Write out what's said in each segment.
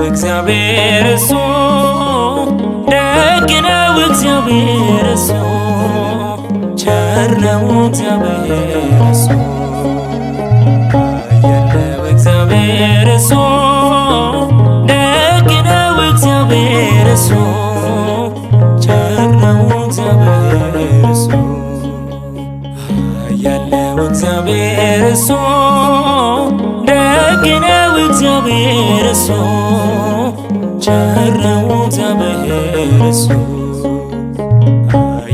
እግዚአብሔር እሱ ደግ ነው፣ እግዚአብሔር እሱ ቸር ነው፣ እግዚአብሔር እሱ ያለው እግዚአብሔር እሱ ደግ ነው፣ እግዚአብሔር እሱ ቸር ነው፣ እግዚአብሔር እሱ ያለው እግዚአብሔር እሱ ደግ ነው፣ እግዚአብሔር እሱ ቸር ነው፣ እግዚአብሔር እሱ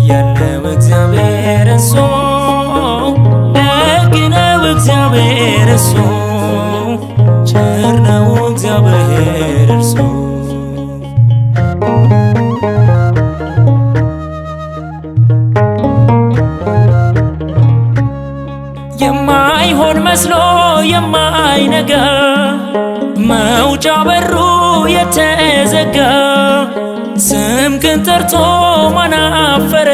ያለው እግዚአብሔር እሱ ደግ ነው፣ እግዚአብሔር እሱ ቸር ነው፣ እግዚአብሔር እሱ የማይሆን መስሎ የማይነጋ መውጫ በሩ የተዘጋ ስምህን ጠርቶ ማን አፈረ?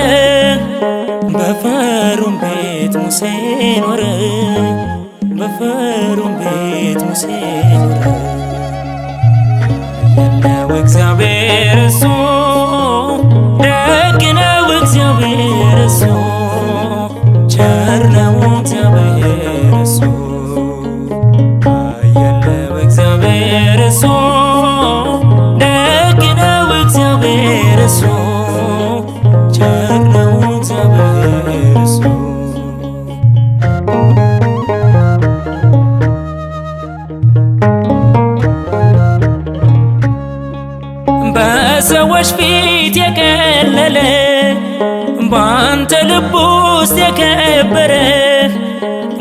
በፈርዖን ቤት ሙሴ ኖረ፣ በፈርዖን ቤት ሙሴ ኖረ። ያለው እግዚአብሔር እሱ ደግ ነው፣ እግዚአብሔር እሱ ቸር ነው፣ እግዚአብሔር እሱ ያለው እግዚአብሔር እሱ ደግ ነው፣ እግዚአብሔር እሱ ቸር ነው፣ እግዚአብሔር እሱ በሰዎች ፊት የቀለለ ባንተ ልብ ውስጥ የከበረ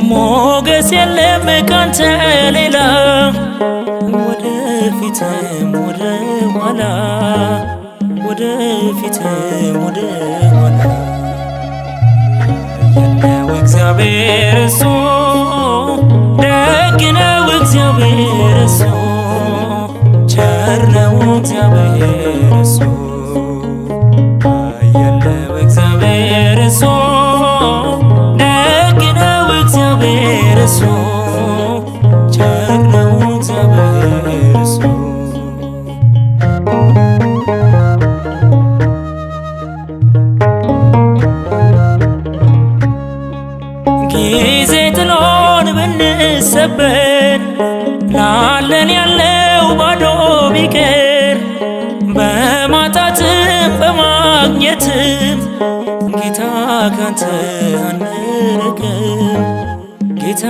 ሞገስ የለም ካንተ ሌላ ወደፊትም ወደ ኋላ ወደፊትም ወደ ኋላ ያለው እግዚአብሔር እሱ ደግ ነው፣ እግዚአብሔር እሱ ቸር ነው፣ እግዚአብሔር እሱ ያለው እግዚአብሔር እሱ ደግ ነው፣ እግዚአብሔር እሱ ቸር ነው፣ እግዚአብሔር እሱ ጊዜ ጥሎን ብንሰበር ላለን ያለው ባዶ ቢቀር በማጣትም በማግኘትም ጌታ ካንተ አንርቅም፣ ጌታ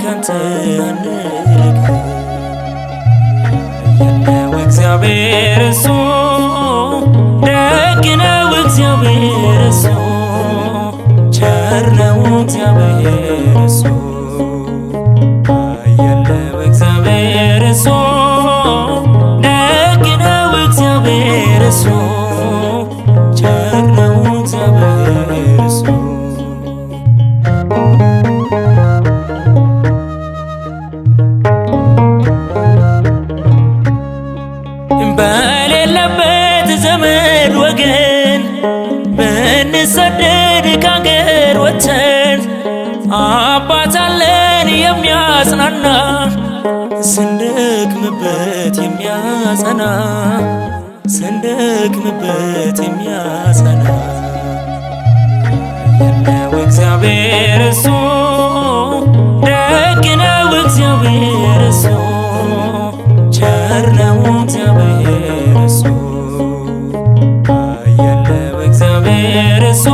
ካንተ አንርቅም። ያለው እግዚአብሔር እሱ ደግ ነው፣ እግዚአብሔር እሱ ቸር ነው፣ እግዚአብሔር እሱ ያለው እግዚአብሔር እሱ ደግ ነው፣ እግዚአብሔር እሱ ቸር ነው፣ እግዚአብሔር እሱ በሌለበት ዘመድ ወገን ብንሰደድ ከአገር ወጥተን አባት አለን የሚያጽናና ስንደክምበት የሚያጸና ስንደክምበት የሚያጸና ያለው እግዚአብሔር እሱ ደግ ነው፣ እግዚአብሔር እሱ ቸር ነው፣ እግዚአብሔር እሱ ያለው እግዚአብሔር እሱ